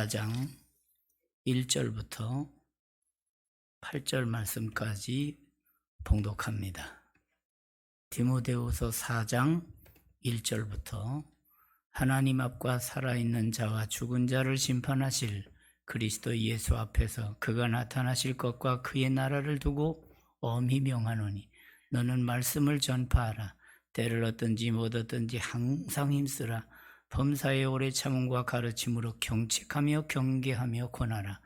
4장 1절부터 8절 말씀까지 봉독합니다. 디모데후서 4장 1절부터 하나님 앞과 살아있는 자와 죽은 자를 심판하실 그리스도 예수 앞에서 그가 나타나실 것과 그의 나라를 두고 엄히 명하노니 너는 말씀을 전파하라. 때를 얻든지 못 얻든지 항상 힘쓰라. 범사의 오래 참음과 가르침으로 경책하며 경계하며 권하라.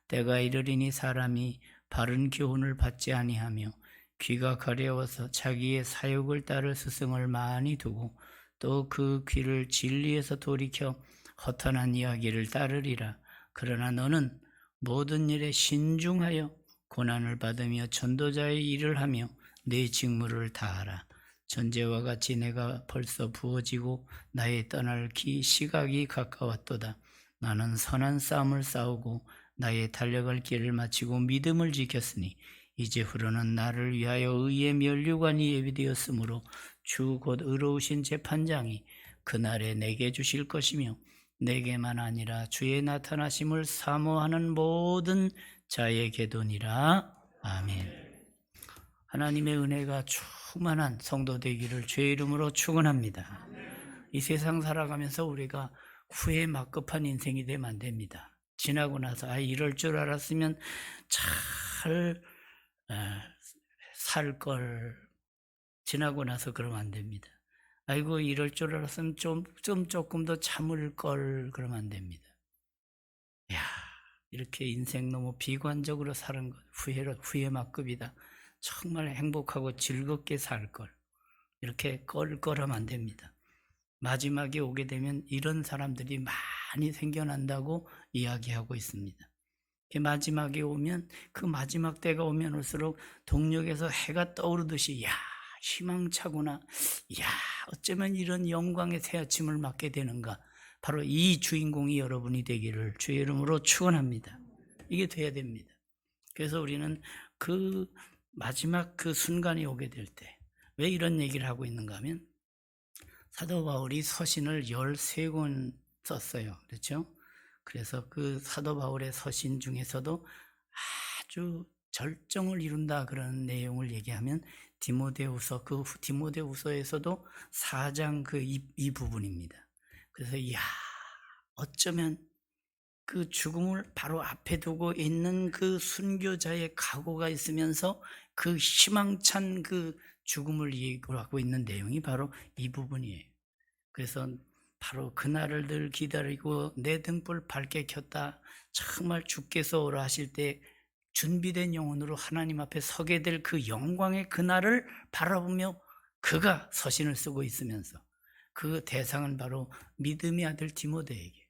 때가 이르리니 사람이 바른 교훈을 받지 아니하며 귀가 가려워서 자기의 사욕을 따를 스승을 많이 두고 또 그 귀를 진리에서 돌이켜 허탄한 이야기를 따르리라. 그러나 너는 모든 일에 신중하여 고난을 받으며 전도자의 일을 하며 내 직무를 다하라. 전제와 같이 내가 벌써 부어지고 나의 떠날 시각이 가까웠도다. 나는 선한 싸움을 싸우고 나의 달려갈 길을 마치고 믿음을 지켰으니 이제후로는 나를 위하여 의의 면류관이 예비되었으므로 주 곧 의로우신 재판장이 그날에 내게 주실 것이며 내게만 아니라 주의 나타나심을 사모하는 모든 자에게도니라. 아멘. 하나님의 은혜가 충만한 성도 되기를 주의 이름으로 축원합니다. 이 세상 살아가면서 우리가 후회 막급한 인생이 되면 안 됩니다. 지나고 나서 이럴 줄 알았으면 잘 살 걸. 지나고 나서 그러면 안 됩니다. 아이고 이럴 줄 알았으면 조금 더 참을 걸. 그러면 안 됩니다. 야, 이렇게 인생 너무 비관적으로 사는 것, 후회 막급이다. 정말 행복하고 즐겁게 살 걸. 이렇게 껄껄하면 안 됩니다. 마지막에 오게 되면 이런 사람들이 많이 생겨난다고 이야기하고 있습니다. 마지막에 오면 그 마지막 때가 오면 올수록 동력에서 해가 떠오르듯이 희망차구나. 어쩌면 이런 영광의 새 아침을 맞게 되는가. 바로 이 주인공이 여러분이 되기를 주의 이름으로 축원합니다. 이게 돼야 됩니다. 그래서 우리는 그 마지막 그 순간이 오게 될 때 왜 이런 얘기를 하고 있는가 하면 사도 바울이 서신을 13권 썼어요. 그렇죠? 그래서 그 사도 바울의 서신 중에서도 아주 절정을 이룬다 그런 내용을 얘기하면 디모데후서, 그 디모데후서에서도 4장 이 부분입니다. 그래서 어쩌면 그 죽음을 바로 앞에 두고 있는 그 순교자의 각오가 있으면서 그 희망찬 그 죽음을 얘기하고 있는 내용이 바로 이 부분이에요. 그래서 바로 그날을 늘 기다리고 내 등불 밝게 켰다. 정말 주께서 오라 하실 때 준비된 영혼으로 하나님 앞에 서게 될 그 영광의 그날을 바라보며 그가 서신을 쓰고 있으면서 그 대상은 바로 믿음의 아들 디모데에게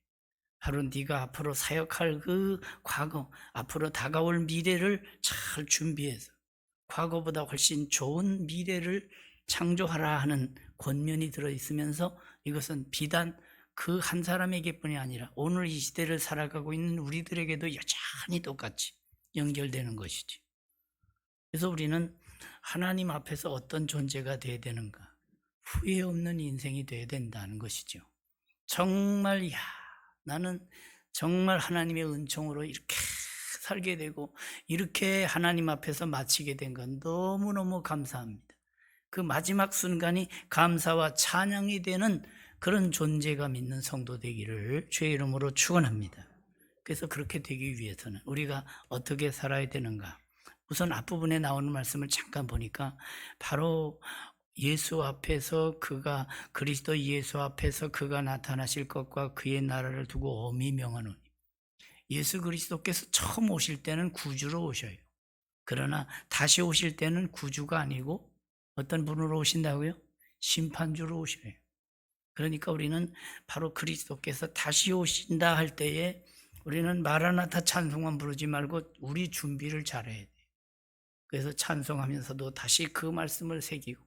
바로 네가 앞으로 사역할 그 과거, 앞으로 다가올 미래를 잘 준비해서 과거보다 훨씬 좋은 미래를 창조하라 하는 권면이 들어있으면서 이것은 비단 그 한 사람에게뿐이 아니라 오늘 이 시대를 살아가고 있는 우리들에게도 여전히 똑같이 연결되는 것이지. 그래서 우리는 하나님 앞에서 어떤 존재가 되어야 되는가? 후회 없는 인생이 되어야 된다는 것이죠. 정말 나는 정말 하나님의 은총으로 이렇게 살게 되고 이렇게 하나님 앞에서 마치게 된 건 너무너무 감사합니다. 그 마지막 순간이 감사와 찬양이 되는 그런 존재감 있는 성도 되기를 주의 이름으로 축원합니다. 그래서 그렇게 되기 위해서는 우리가 어떻게 살아야 되는가? 우선 앞부분에 나오는 말씀을 잠깐 보니까 바로 예수 앞에서 그가 그리스도 예수 앞에서 그가 나타나실 것과 그의 나라를 두고 엄히 명하노니 예수 그리스도께서 처음 오실 때는 구주로 오셔요. 그러나 다시 오실 때는 구주가 아니고 어떤 분으로 오신다고요? 심판주로 오셔요. 그러니까 우리는 바로 그리스도께서 다시 오신다 할 때에 우리는 마라나타 찬송만 부르지 말고 우리 준비를 잘해야 돼요. 그래서 찬송하면서도 다시 그 말씀을 새기고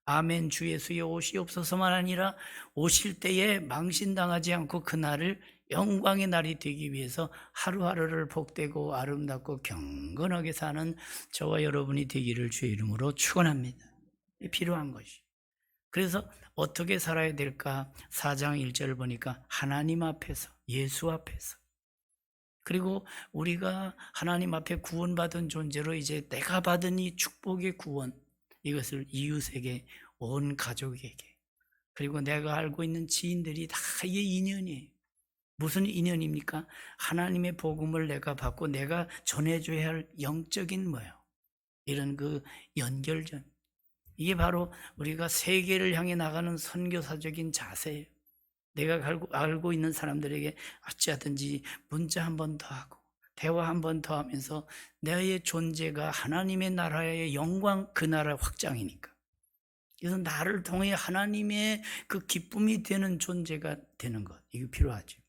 아멘 주 예수의 오시옵소서만 아니라 오실 때에 망신당하지 않고 그날을 영광의 날이 되기 위해서 하루하루를 복되고 아름답고 경건하게 사는 저와 여러분이 되기를 주의 이름으로 축원합니다. 필요한 것이. 그래서 어떻게 살아야 될까? 4장 1절을 보니까 하나님 앞에서, 예수 앞에서 그리고 우리가 하나님 앞에 구원받은 존재로 이제 내가 받은 이 축복의 구원, 이것을 이웃에게, 온 가족에게, 그리고 내가 알고 있는 지인들이 다 이게 인연이에요. 무슨 인연입니까? 하나님의 복음을 내가 받고 내가 전해줘야 할 영적인 뭐예요? 이런 그 연결점. 이게 바로 우리가 세계를 향해 나가는 선교사적인 자세예요. 내가 알고 있는 사람들에게 어찌하든지 문자 한 번 더 하고 대화 한 번 더 하면서 나의 존재가 하나님의 나라의 영광, 그 나라 확장이니까. 그래서 나를 통해 하나님의 그 기쁨이 되는 존재가 되는 것, 이거 필요하죠.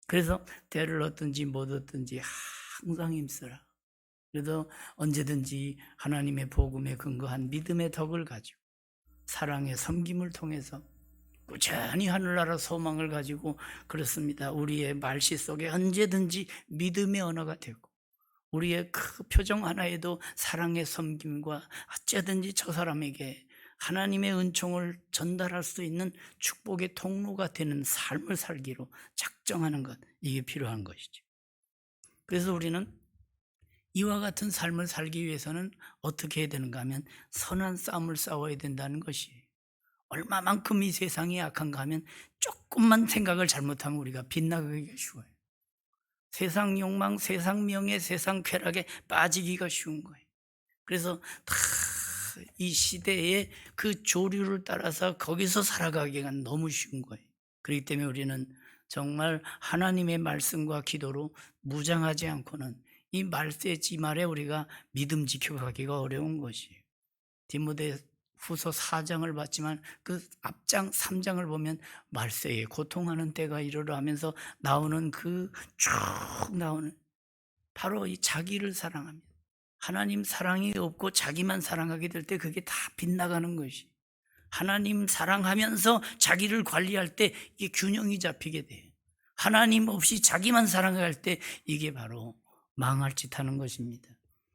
그래서 때를 얻든지 못 얻든지 항상 힘쓰라. 그래도 언제든지 하나님의 복음에 근거한 믿음의 덕을 가지고 사랑의 섬김을 통해서 꾸준히 하늘나라 소망을 가지고, 그렇습니다, 우리의 말씨 속에 언제든지 믿음의 언어가 되고 우리의 그 표정 하나에도 사랑의 섬김과 어쩌든지 저 사람에게 하나님의 은총을 전달할 수 있는 축복의 통로가 되는 삶을 살기로 작정하는 것, 이게 필요한 것이죠. 그래서 우리는 이와 같은 삶을 살기 위해서는 어떻게 해야 되는가 하면 선한 싸움을 싸워야 된다는 것이에요. 얼마만큼 이 세상이 악한가 하면 조금만 생각을 잘못하면 우리가 빗나가기가 쉬워요. 세상 욕망, 세상 명예, 세상 쾌락에 빠지기가 쉬운 거예요. 그래서 다 이 시대의 그 조류를 따라서 거기서 살아가기가 너무 쉬운 거예요. 그렇기 때문에 우리는 정말 하나님의 말씀과 기도로 무장하지 않고는 이 말세 지말에 우리가 믿음 지켜가기가 어려운 것이에요. 디모데 후서 4장을 봤지만 그 앞장 3장을 보면 말세에 고통하는 때가 이르러 하면서 나오는 그 쭉 나오는 바로 이 자기를 사랑합니다. 하나님 사랑이 없고 자기만 사랑하게 될 때 그게 다 빗나가는 것이, 하나님 사랑하면서 자기를 관리할 때 이게 균형이 잡히게 돼요. 하나님 없이 자기만 사랑할 때 이게 바로 망할 짓 하는 것입니다.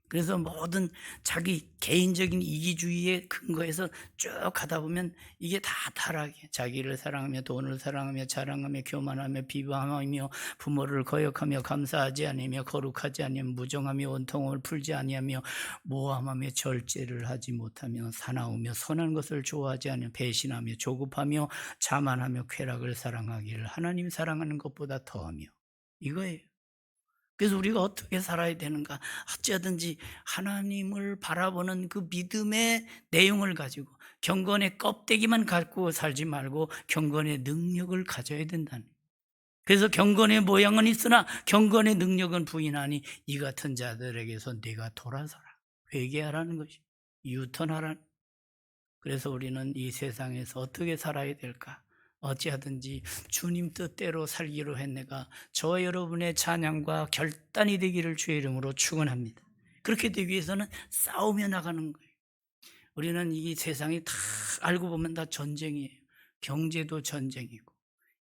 그래서 모든 자기 개인적인 이기주의의 근거에서 쭉 가다 보면 이게 다 타락이에요. 자기를 사랑하며 돈을 사랑하며 자랑하며 교만하며 비방하며 부모를 거역하며 감사하지 아니하며 거룩하지 아니하며 무정하며 원통을 풀지 아니하며 모함하며 절제를 하지 못하며 사나우며 선한 것을 좋아하지 않으며 배신하며 조급하며 자만하며 쾌락을 사랑하기를 하나님 사랑하는 것보다 더하며, 이거예요. 그래서 우리가 어떻게 살아야 되는가? 어찌하든지 하나님을 바라보는 그 믿음의 내용을 가지고 경건의 껍데기만 갖고 살지 말고 경건의 능력을 가져야 된다는. 그래서 경건의 모양은 있으나 경건의 능력은 부인하니 이 같은 자들에게서 네가 돌아서라, 회개하라는 것이, 유턴하라는. 그래서 우리는 이 세상에서 어떻게 살아야 될까? 어찌하든지 주님 뜻대로 살기로 했네가 저와 여러분의 찬양과 결단이 되기를 주의 이름으로 축원합니다. 그렇게 되기 위해서는 싸우며 나가는 거예요. 우리는 이 세상이 다 알고 보면 다 전쟁이에요. 경제도 전쟁이고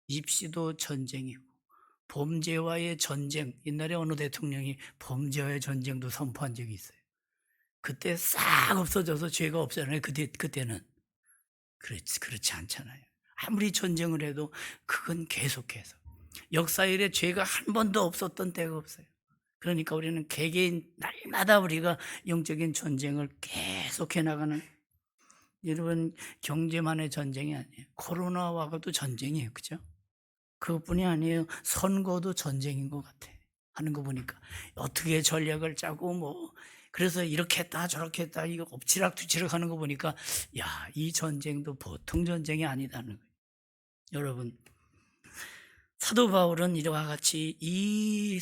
입시도 전쟁이고 범죄와의 전쟁. 옛날에 어느 대통령이 범죄와의 전쟁도 선포한 적이 있어요. 그때 싹 없어져서 죄가 없잖아요. 그때는 그렇지 않잖아요. 아무리 전쟁을 해도 그건 계속해서 역사 이래 죄가 한 번도 없었던 때가 없어요. 그러니까 우리는 개개인 날마다 우리가 영적인 전쟁을 계속해 나가는, 여러분 경제만의 전쟁이 아니에요. 코로나와도 전쟁이에요. 그죠? 그것뿐이 아니에요. 선거도 전쟁인 것 같아. 하는 거 보니까 어떻게 전략을 짜고 뭐 그래서 이렇게 했다 저렇게 했다 이거 엎치락뒤치락 하는 거 보니까 야, 이 전쟁도 보통 전쟁이 아니다는 거예요. 여러분, 사도 바울은 이와 같이 이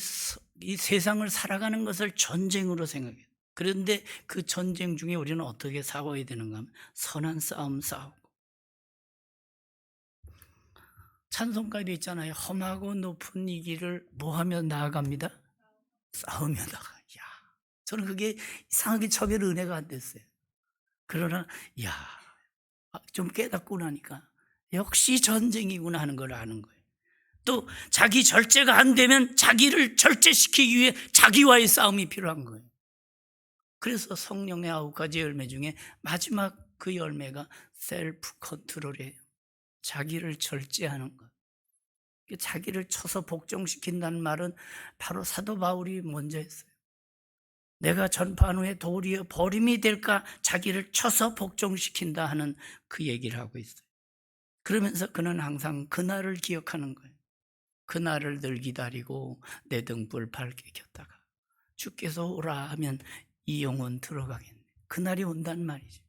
세상을 살아가는 것을 전쟁으로 생각해요. 그런데 그 전쟁 중에 우리는 어떻게 싸워야 되는가 하면 선한 싸움 싸우고, 찬송가도 있잖아요. 험하고 높은 이 길을 뭐하며 나아갑니다? 싸우며 나가. 야, 저는 그게 이상하게 처음에는 은혜가 안 됐어요. 그러나 야, 좀 깨닫고 나니까 역시 전쟁이구나 하는 걸 아는 거예요. 또 자기 절제가 안 되면 자기를 절제시키기 위해 자기와의 싸움이 필요한 거예요. 그래서 성령의 9가지 열매 중에 마지막 그 열매가 셀프 컨트롤이에요. 자기를 절제하는 것. 자기를 쳐서 복종시킨다는 말은 바로 사도 바울이 먼저 했어요. 내가 전파한 후에 도리어 버림이 될까 자기를 쳐서 복종시킨다 하는 그 얘기를 하고 있어요. 그러면서 그는 항상 그날을 기억하는 거예요. 그날을 늘 기다리고 내 등불 밝게 켰다가 주께서 오라 하면 이 영혼 들어가겠네. 그날이 온단 말이죠.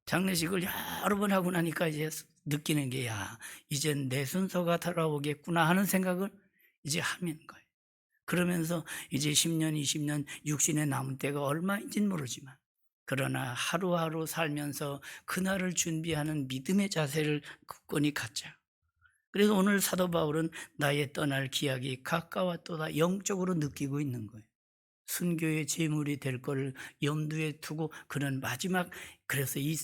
장례식을 여러 번 하고 나니까 이제 느끼는 게, 야, 이제 내 순서가 돌아오겠구나 하는 생각을 이제 하는 거예요. 그러면서 이제 10년, 20년, 육신에 남은 때가 얼마인지는 모르지만, 그러나 하루하루 살면서 그날을 준비하는 믿음의 자세를 굳건히 갖자. 그래서 오늘 사도 바울은 나의 떠날 기약이 가까웠도다 영적으로 느끼고 있는 거예요. 순교의 제물이 될 걸 염두에 두고 그는 마지막, 그래서 이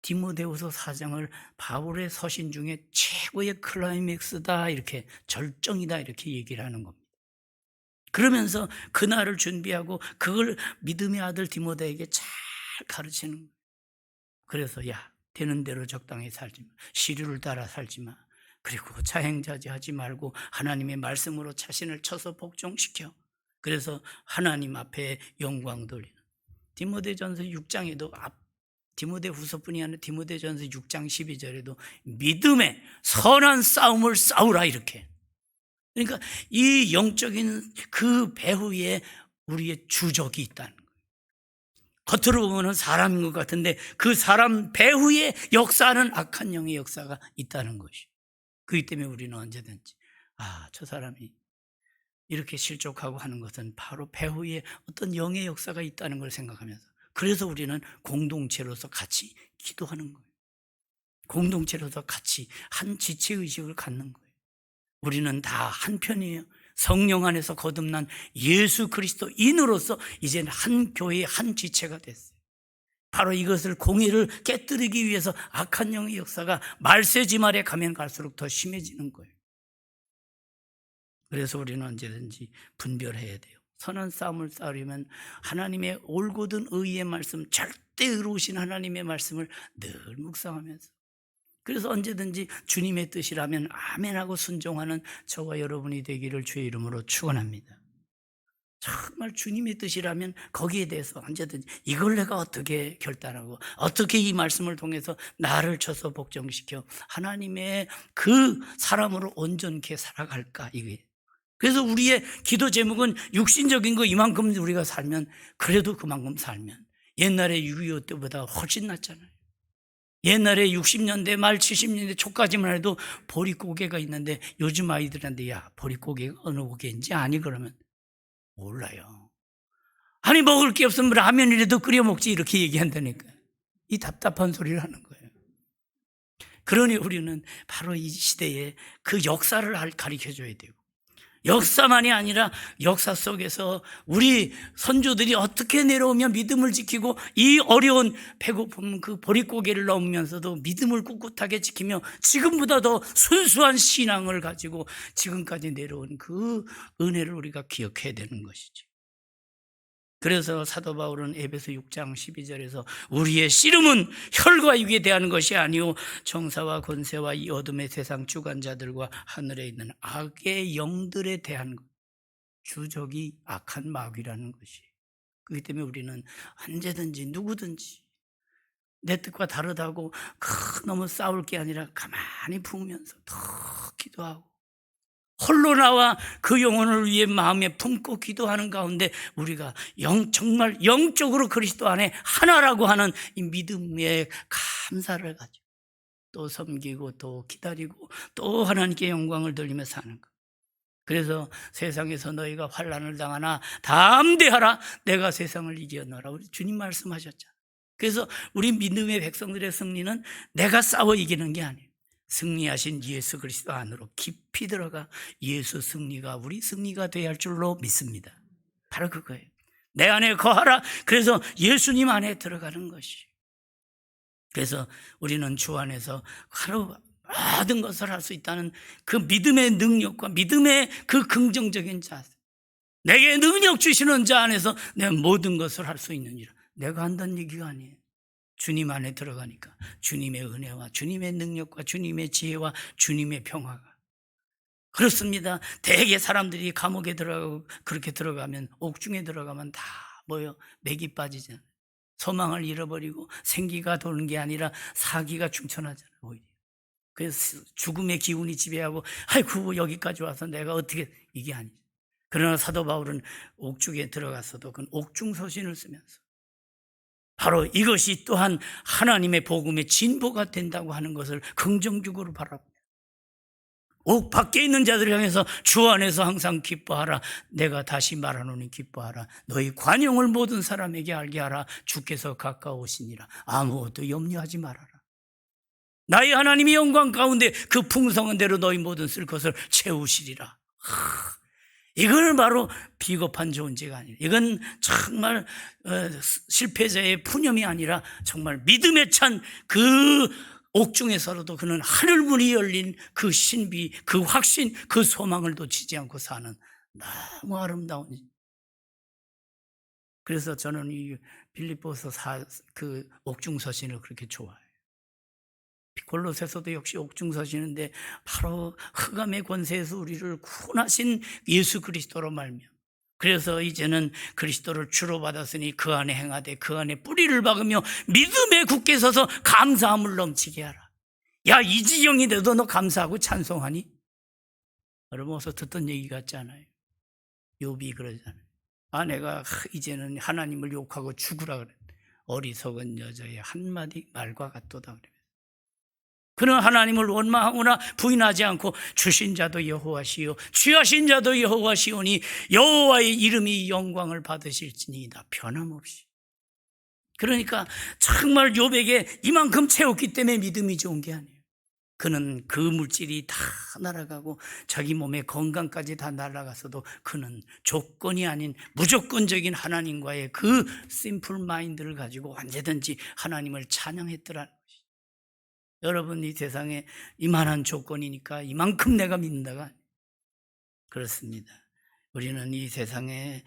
디모데후서 4장을 바울의 서신 중에 최고의 클라이맥스다, 이렇게 절정이다, 이렇게 얘기를 하는 겁니다. 그러면서 그날을 준비하고 그걸 믿음의 아들 디모데에게 잘 가르치는 거예요. 그래서 야, 되는 대로 적당히 살지 마. 시류를 따라 살지 마. 그리고 자행자제하지 말고 하나님의 말씀으로 자신을 쳐서 복종시켜. 그래서 하나님 앞에 영광 돌리는. 디모데전서 6장에도 디모데후서뿐이 아니라 디모데전서 6장 12절에도 믿음의 선한 싸움을 싸우라, 이렇게. 그러니까 이 영적인 그 배후에 우리의 주적이 있다는 거예요. 겉으로 보면 사람인 것 같은데 그 사람 배후에 역사하는 악한 영의 역사가 있다는 것이. 그렇기 때문에 우리는 언제든지 저 사람이 이렇게 실족하고 하는 것은 바로 배후에 어떤 영의 역사가 있다는 걸 생각하면서, 그래서 우리는 공동체로서 같이 기도하는 거예요. 공동체로서 같이 한 지체의식을 갖는 거예요. 우리는 다 한편이에요. 성령 안에서 거듭난 예수 그리스도인으로서 이제는 한 교회의 한 지체가 됐어요. 바로 이것을, 공의를 깨뜨리기 위해서 악한 영의 역사가 말세지 말에 가면 갈수록 더 심해지는 거예요. 그래서 우리는 언제든지 분별해야 돼요. 선한 싸움을 싸우려면 하나님의 올곧은 의의 말씀, 절대 의로우신 하나님의 말씀을 늘 묵상하면서, 그래서 언제든지 주님의 뜻이라면 아멘하고 순종하는 저와 여러분이 되기를 주의 이름으로 축원합니다. 정말 주님의 뜻이라면 거기에 대해서 언제든지 이걸 내가 어떻게 결단하고 어떻게 이 말씀을 통해서 나를 쳐서 복종시켜 하나님의 그 사람으로 온전케 살아갈까, 이게. 그래서 우리의 기도 제목은 육신적인 거 이만큼 우리가 살면, 그래도 그만큼 살면 옛날에 6.25 때보다 훨씬 낫잖아요. 옛날에 60년대 말 70년대 초까지만 해도 보릿고개가 있는데 요즘 아이들한테 야, 보릿고개가 어느 고개인지 아니? 그러면 몰라요. 아니, 먹을 게 없으면 라면이라도 끓여 먹지, 이렇게 얘기한다니까. 이 답답한 소리를 하는 거예요. 그러니 우리는 바로 이 시대에 그 역사를 가르쳐줘야 되고, 역사만이 아니라 역사 속에서 우리 선조들이 어떻게 내려오며 믿음을 지키고 이 어려운 배고픔 그 보릿고개를 넘으면서도 믿음을 꿋꿋하게 지키며 지금보다 더 순수한 신앙을 가지고 지금까지 내려온 그 은혜를 우리가 기억해야 되는 것이지. 그래서 사도 바울은 에베소 6장 12절에서 우리의 씨름은 혈과 육에 대한 것이 아니오 정사와 권세와 이 어둠의 세상 주관자들과 하늘에 있는 악의 영들에 대한 것, 주적이 악한 마귀라는 것이. 그렇기 때문에 우리는 언제든지 누구든지 내 뜻과 다르다고 너무 싸울 게 아니라 가만히 부으면서 더 기도하고 홀로 나와 그 영혼을 위해 마음에 품고 기도하는 가운데 우리가 정말 영적으로 그리스도 안에 하나라고 하는 이 믿음의 감사를 가지고 또 섬기고 또 기다리고 또 하나님께 영광을 돌리며 사는 것. 그래서 세상에서 너희가 환난을 당하나 담대하라, 내가 세상을 이겨노라, 우리 주님 말씀하셨잖아. 그래서 우리 믿음의 백성들의 승리는 내가 싸워 이기는 게 아니에요. 승리하신 예수 그리스도 안으로 깊이 들어가 예수 승리가 우리 승리가 되어야 할 줄로 믿습니다. 바로 그거예요. 내 안에 거하라. 그래서 예수님 안에 들어가는 것이. 그래서 우리는 주 안에서 하루 모든 것을 할 수 있다는 그 믿음의 능력과 믿음의 그 긍정적인 자세. 내게 능력 주시는 자 안에서 내가 모든 것을 할 수 있느니라. 내가 한다는 얘기가 아니에요. 주님 안에 들어가니까 주님의 은혜와 주님의 능력과 주님의 지혜와 주님의 평화가 그렇습니다. 대개 사람들이 감옥에 들어가고 그렇게 들어가면, 옥중에 들어가면 다 뭐요? 맥이 빠지잖아요. 소망을 잃어버리고 생기가 도는 게 아니라 사기가 충천하잖아요, 오히려. 그래서 죽음의 기운이 지배하고, 아이고 여기까지 와서 내가 어떻게, 이게 아니죠. 그러나 사도 바울은 옥중에 들어갔어도 그건 옥중서신을 쓰면서 바로 이것이 또한 하나님의 복음의 진보가 된다고 하는 것을 긍정적으로 바라봅니다. 옥 밖에 있는 자들을 향해서 주 안에서 항상 기뻐하라. 내가 다시 말하노니 기뻐하라. 너희 관용을 모든 사람에게 알게 하라. 주께서 가까우시니라. 아무것도 염려하지 말아라. 나의 하나님이 영광 가운데 그 풍성한 대로 너희 모든 쓸 것을 채우시리라. 이거는 바로 비겁한 존재가 아니라, 이건 정말 실패자의 푸념이 아니라 정말 믿음에 찬 그 옥중에서라도 그는 하늘문이 열린 그 신비, 그 확신, 그 소망을 놓치지 않고 사는 너무 아름다운. 그래서 저는 이 빌립보서 그 옥중서신을 그렇게 좋아해요. 골로새서도 역시 옥중서신인데 바로 흑암의 권세에서 우리를 구원하신 예수 그리스도로 말미암아, 그래서 이제는 그리스도를 주로 받았으니 그 안에 행하되 그 안에 뿌리를 박으며 믿음에 굳게 서서 감사함을 넘치게 하라. 야, 이 지경이 돼도 너 감사하고 찬송하니? 여러분 어서 듣던 얘기 같지 않아요? 욥이 그러잖아요. 내가 이제는 하나님을 욕하고 죽으라 그래. 어리석은 여자의 한마디 말과 같도다 그래. 그는 하나님을 원망하거나 부인하지 않고 주신 자도 여호와시요 취하신 자도 여호와시오니 여호와의 이름이 영광을 받으실지니이다. 변함없이. 그러니까 정말 욥에게 이만큼 채웠기 때문에 믿음이 좋은 게 아니에요. 그는 그 물질이 다 날아가고 자기 몸의 건강까지 다 날아갔어도 그는 조건이 아닌 무조건적인 하나님과의 그 심플 마인드를 가지고 언제든지 하나님을 찬양했더라. 여러분, 이 세상에 이만한 조건이니까 이만큼 내가 믿는다가 아니에요. 그렇습니다. 우리는 이 세상의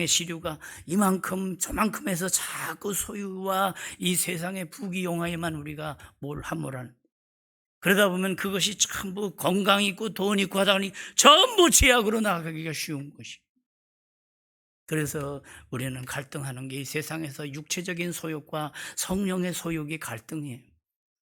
시류가 이만큼 저만큼 해서 자꾸 소유와 이 세상의 부귀영화에만 우리가 뭘 함몰하는, 그러다 보면 그것이 전부 건강 있고 돈 있고 하다 보니 전부 제약으로 나가기가 쉬운 것이. 그래서 우리는 갈등하는 게 이 세상에서 육체적인 소욕과 성령의 소욕이 갈등이에요.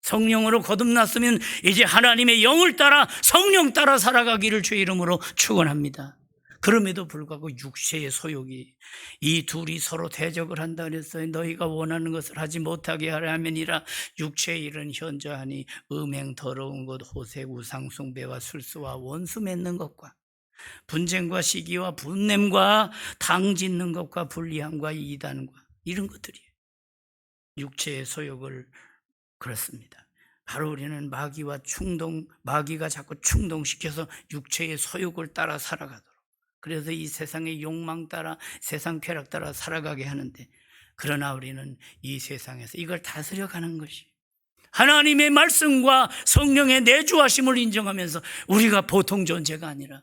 성령으로 거듭났으면 이제 하나님의 영을 따라 성령 따라 살아가기를 주의 이름으로 축원합니다. 그럼에도 불구하고 육체의 소욕이, 이 둘이 서로 대적을 한다 그랬어요. 너희가 원하는 것을 하지 못하게 하려 함이니라. 육체의 일은 현저하니 음행, 더러운 것, 호색, 우상 숭배와 술수와 원수 맺는 것과 분쟁과 시기와 분냄과 당 짓는 것과 불리함과 이단과 이런 것들이에요. 육체의 소욕을, 그렇습니다. 바로 우리는 마귀가 자꾸 충동시켜서 육체의 소욕을 따라 살아가도록, 그래서 이 세상의 욕망 따라, 세상 쾌락 따라 살아가게 하는데, 그러나 우리는 이 세상에서 이걸 다스려가는 것이 하나님의 말씀과 성령의 내주하심을 인정하면서 우리가 보통 존재가 아니라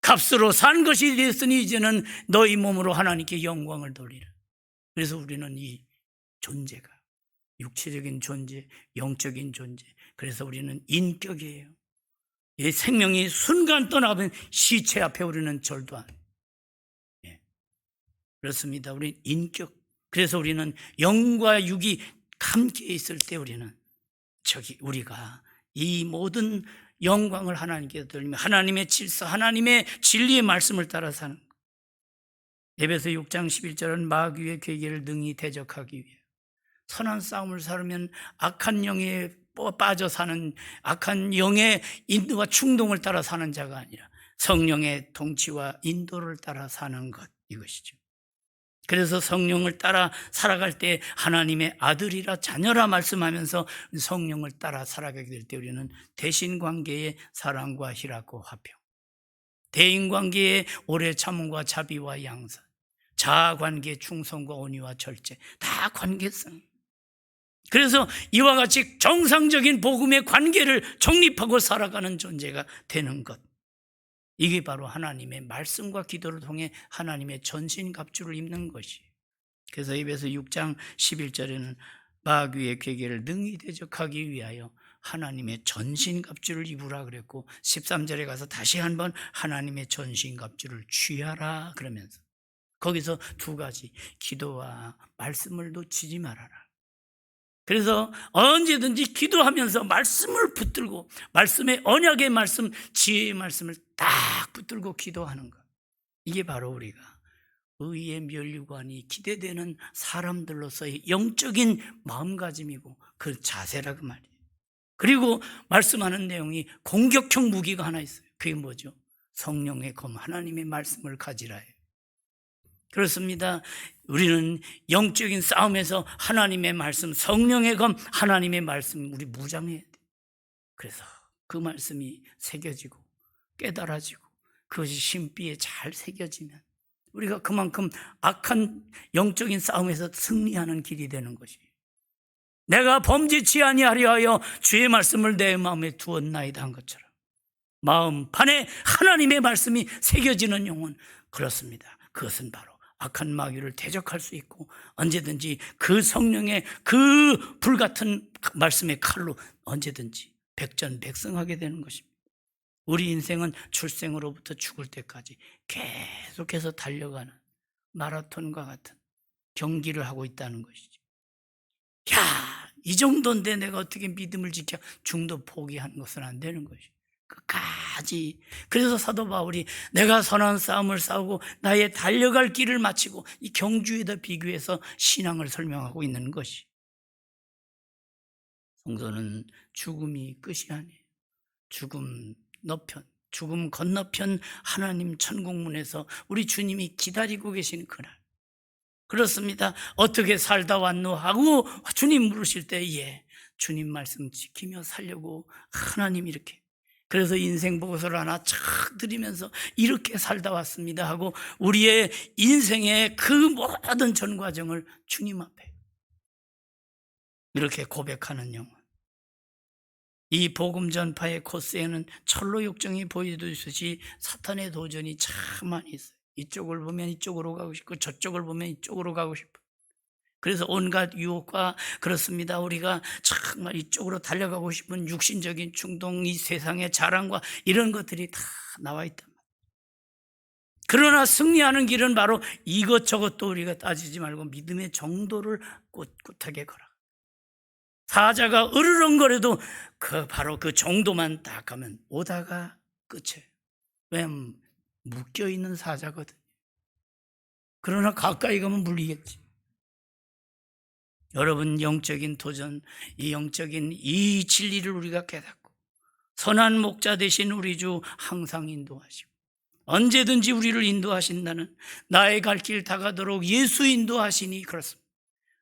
값으로 산 것이 됐으니 이제는 너희 몸으로 하나님께 영광을 돌리라. 그래서 우리는 이 존재가 육체적인 존재, 영적인 존재, 그래서 우리는 인격이에요. 이 생명이 순간 떠나가면 시체 앞에 우리는 절도 안 해요. 그렇습니다. 우리는 인격. 그래서 우리는 영과 육이 함께 있을 때 우리는 우리가 이 모든 영광을 하나님께 돌리며 하나님의 질서, 하나님의 진리의 말씀을 따라 사는 것. 에베소 6장 11절은 마귀의 계계를 능히 대적하기 위해 선한 싸움을 살으면 악한 영에 빠져 사는, 악한 영의 인도와 충동을 따라 사는 자가 아니라 성령의 통치와 인도를 따라 사는 것, 이것이죠. 그래서 성령을 따라 살아갈 때 하나님의 아들이라 자녀라 말씀하면서 성령을 따라 살아가게 될 때 우리는 대신관계의 사랑과 희락과 화평, 대인관계의 오래 참음과 자비와 양선, 자아관계의 충성과 온유와 절제, 다 관계성. 그래서 이와 같이 정상적인 복음의 관계를 정립하고 살아가는 존재가 되는 것, 이게 바로 하나님의 말씀과 기도를 통해 하나님의 전신갑주를 입는 것이. 그래서 에베소 6장 11절에는 마귀의 계계를 능히 대적하기 위하여 하나님의 전신갑주를 입으라 그랬고 13절에 가서 다시 한번 하나님의 전신갑주를 취하라 그러면서 거기서 두 가지, 기도와 말씀을 놓치지 말아라. 그래서 언제든지 기도하면서 말씀을 붙들고 말씀의 언약의 말씀, 지혜의 말씀을 딱 붙들고 기도하는 것. 이게 바로 우리가 의의 면류관이 기대되는 사람들로서의 영적인 마음가짐이고 그 자세라고 말이에요. 그리고 말씀하는 내용이 공격형 무기가 하나 있어요. 그게 뭐죠? 성령의 검, 하나님의 말씀을 가지라 해요. 그렇습니다. 우리는 영적인 싸움에서 하나님의 말씀, 성령의 검, 하나님의 말씀 우리 무장해야 돼요. 그래서 그 말씀이 새겨지고 깨달아지고 그것이 심비에 잘 새겨지면 우리가 그만큼 악한 영적인 싸움에서 승리하는 길이 되는 것이에요. 내가 범죄치 아니하려 하여 주의 말씀을 내 마음에 두었나이다 한 것처럼 마음판에 하나님의 말씀이 새겨지는 영혼, 그렇습니다. 그것은 바로 악한 마귀를 대적할 수 있고 언제든지 그 성령의 그 불같은 말씀의 칼로 언제든지 백전백승하게 되는 것입니다. 우리 인생은 출생으로부터 죽을 때까지 계속해서 달려가는 마라톤과 같은 경기를 하고 있다는 것이죠. 야, 이 정도인데 내가 어떻게 믿음을 지켜 중도 포기하는 것은 안 되는 것이죠. 끝까지. 그래서 사도 바울이 내가 선한 싸움을 싸우고 나의 달려갈 길을 마치고 이 경주에다 비교해서 신앙을 설명하고 있는 것이. 성도는 죽음이 끝이 아니에요. 죽음 건너편 하나님 천국문에서 우리 주님이 기다리고 계신 그날. 그렇습니다. 어떻게 살다 왔노 하고 주님 물으실 때에 주님 말씀 지키며 살려고 하나님 이렇게, 그래서 인생 보고서를 하나 착 드리면서 이렇게 살다 왔습니다 하고 우리의 인생의 그 모든 전 과정을 주님 앞에 이렇게 고백하는 영혼. 이 복음 전파의 코스에는 철로 욕정이 보이듯이 사탄의 도전이 참 많이 있어요. 이쪽을 보면 이쪽으로 가고 싶고 저쪽을 보면 이쪽으로 가고 싶고, 그래서 온갖 유혹과 그렇습니다. 우리가 정말 이쪽으로 달려가고 싶은 육신적인 충동, 이 세상의 자랑과 이런 것들이 다 나와 있단 말이에요. 그러나 승리하는 길은 바로 이것저것도 우리가 따지지 말고 믿음의 정도를 꿋꿋하게 걸어. 사자가 으르렁거려도 바로 그 정도만 딱 가면 오다가 끝이에요. 왜냐하면 묶여있는 사자거든요. 그러나 가까이 가면 물리겠지. 여러분, 영적인 도전, 이 영적인 이 진리를 우리가 깨닫고 선한 목자 되신 우리 주 항상 인도하시고 언제든지 우리를 인도하신다는, 나의 갈 길 다가도록 예수 인도하시니 그렇습니다.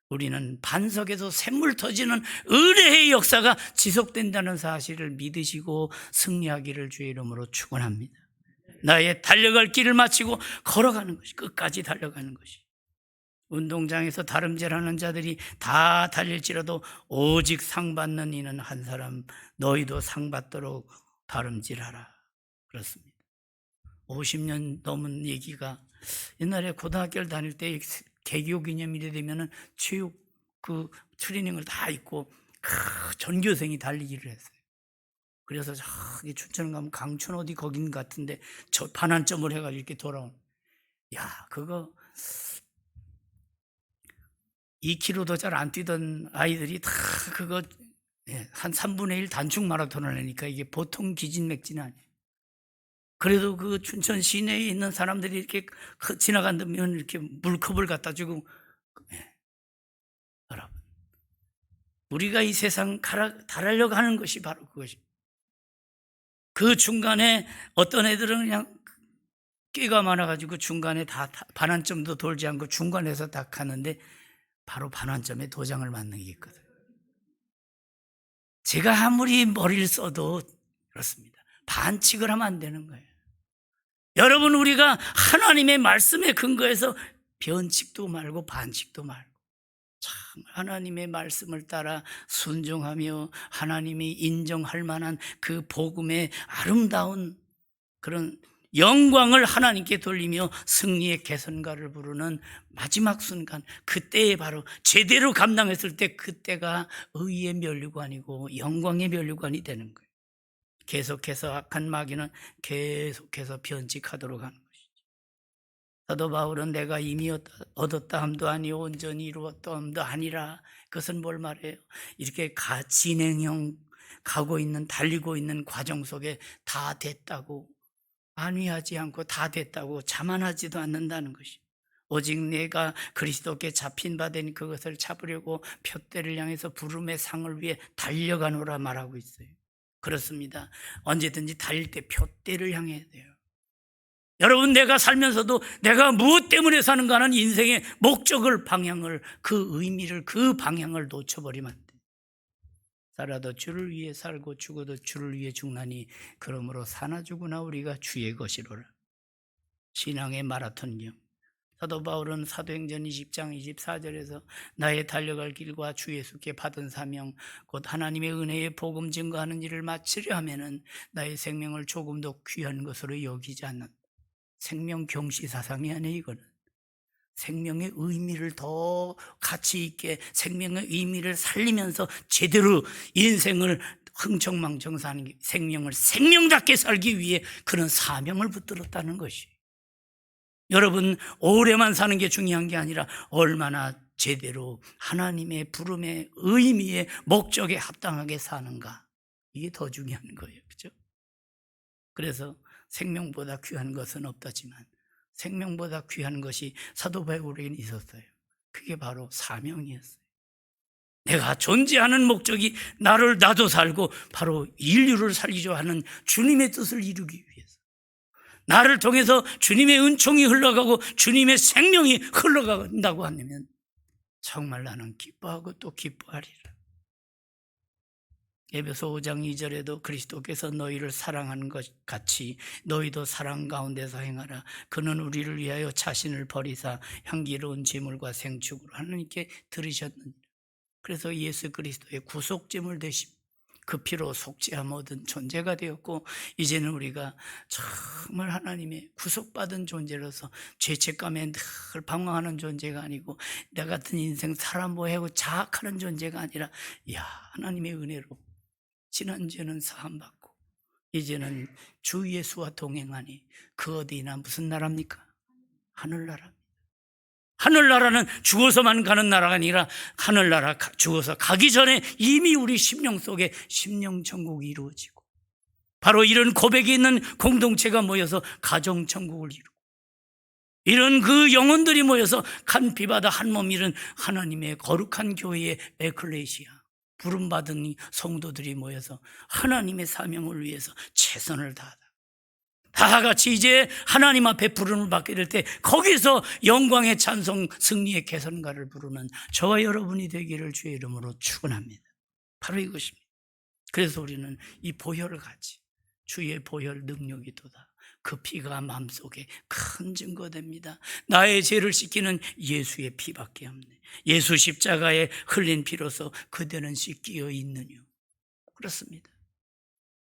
우리는 반석에서 샘물 터지는 은혜의 역사가 지속된다는 사실을 믿으시고 승리하기를 주의 이름으로 축원합니다. 나의 달려갈 길을 마치고 걸어가는 것이, 끝까지 달려가는 것이. 운동장에서 다름질하는 자들이 다 달릴지라도 오직 상 받는 이는 한 사람, 너희도 상 받도록 다름질하라. 그렇습니다. 50년 넘은 얘기가, 옛날에 고등학교를 다닐 때 개교 기념일이 되면은 체육 그 트레이닝을 다 입고 전교생이 달리기를 했어요. 그래서 저기 춘천 가면 강촌 어디 거긴 같은데 저 반환점을 해가지고 이렇게 돌아온. 야, 그거 2km도 잘 안 뛰던 아이들이 다 그거 한 3분의 1 단축 마라톤을 하니까 이게 보통 기진맥진은 아니에요. 그래도 그 춘천 시내에 있는 사람들이 이렇게 지나간다면 이렇게 물컵을 갖다 주고, 여러분, 우리가 이 세상 달하려고 하는 것이 바로 그것입니다. 그 중간에 어떤 애들은 그냥 끼가 많아가지고 중간에 다 반환점도 돌지 않고 중간에서 다 가는데 바로 반환점에 도장을 맞는 게 있거든요. 제가 아무리 머리를 써도 그렇습니다. 반칙을 하면 안 되는 거예요. 여러분, 우리가 하나님의 말씀에 근거해서 변칙도 말고 반칙도 말고 참 하나님의 말씀을 따라 순종하며 하나님이 인정할 만한 그 복음의 아름다운 그런 영광을 하나님께 돌리며 승리의 개선가를 부르는 마지막 순간, 그때에 바로 제대로 감당했을 때 그때가 의의 면류관이고 영광의 면류관이 되는 거예요. 계속해서 악한 마귀는 계속해서 변칙하도록 하는 것이죠. 사도 바울은 내가 이미 얻었다 함도 아니요 온전히 이루었다 함도 아니라, 그것은 뭘 말해요? 이렇게 진행형 가고 있는, 달리고 있는 과정 속에 다 됐다고, 안위하지 않고 다 됐다고 자만하지도 않는다는 것이, 오직 내가 그리스도께 잡힌 바 된 그것을 잡으려고 표대를 향해서 부름의 상을 위해 달려가노라 말하고 있어요. 그렇습니다. 언제든지 달릴 때 표대를 향해야 돼요. 여러분, 내가 살면서도 내가 무엇 때문에 사는가 하는 인생의 목적을, 방향을, 그 의미를, 그 방향을 놓쳐버리면 안 돼요. 살아도 주를 위해 살고 죽어도 주를 위해 죽나니 그러므로 사나 죽으나 우리가 주의 것이로라. 신앙의 마라톤경. 사도 바울은 사도행전 20장 24절에서 나의 달려갈 길과 주 예수께 받은 사명 곧 하나님의 은혜의 복음 증거하는 일을 마치려 하면은 나의 생명을 조금도 귀한 것으로 여기지 않는, 생명 경시 사상이 아니에요. 이거는 생명의 의미를 더 가치 있게, 생명의 의미를 살리면서 제대로 인생을 흥청망청 사는, 생명을 생명답게 살기 위해 그런 사명을 붙들었다는 것이. 여러분, 오래만 사는 게 중요한 게 아니라 얼마나 제대로 하나님의 부름의 의미의 목적에 합당하게 사는가, 이게 더 중요한 거예요. 그렇죠? 그래서 생명보다 귀한 것은 없다지만 생명보다 귀한 것이 사도 바울에게는 있었어요. 그게 바로 사명이었어요. 내가 존재하는 목적이 나도 살고 바로 인류를 살리려 하는 주님의 뜻을 이루기 위해서, 나를 통해서 주님의 은총이 흘러가고 주님의 생명이 흘러간다고 하면 정말 나는 기뻐하고 또 기뻐하리라. 에베소 5장 2절에도 그리스도께서 너희를 사랑하는 것 같이 너희도 사랑 가운데서 행하라. 그는 우리를 위하여 자신을 버리사 향기로운 제물과 생축으로 하나님께 드리셨느니라. 그래서 예수 그리스도의 구속제물 되심, 그 피로 속죄함 얻은 존재가 되었고, 이제는 우리가 정말 하나님의 구속받은 존재로서 죄책감에 늘 방황하는 존재가 아니고, 나 같은 인생 사람 뭐하고 자학하는 존재가 아니라, 하나님의 은혜로 지난 죄는 사함받고 이제는 주 예수와 동행하니 그 어디나 무슨 나라입니까? 하늘나라. 하늘나라는 죽어서만 가는 나라가 아니라 하늘나라 죽어서 가기 전에 이미 우리 심령 속에 심령천국이 이루어지고, 바로 이런 고백이 있는 공동체가 모여서 가정천국을 이루고, 이런 그 영혼들이 모여서 간피바다 한몸 이룬 하나님의 거룩한 교회의 에클레시아, 부름받은 성도들이 모여서 하나님의 사명을 위해서 최선을 다하다. 다 같이 이제 하나님 앞에 부름을 받게 될 때 거기서 영광의 찬송, 승리의 개선가를 부르는 저와 여러분이 되기를 주의 이름으로 축원합니다. 바로 이것입니다. 그래서 우리는 이 보혈을 가지, 주의 보혈 능력이 도다. 그 피가 마음속에 큰 증거됩니다. 나의 죄를 씻기는 예수의 피밖에 없네. 예수 십자가에 흘린 피로서 그대는 씻기어 있느뇨. 그렇습니다.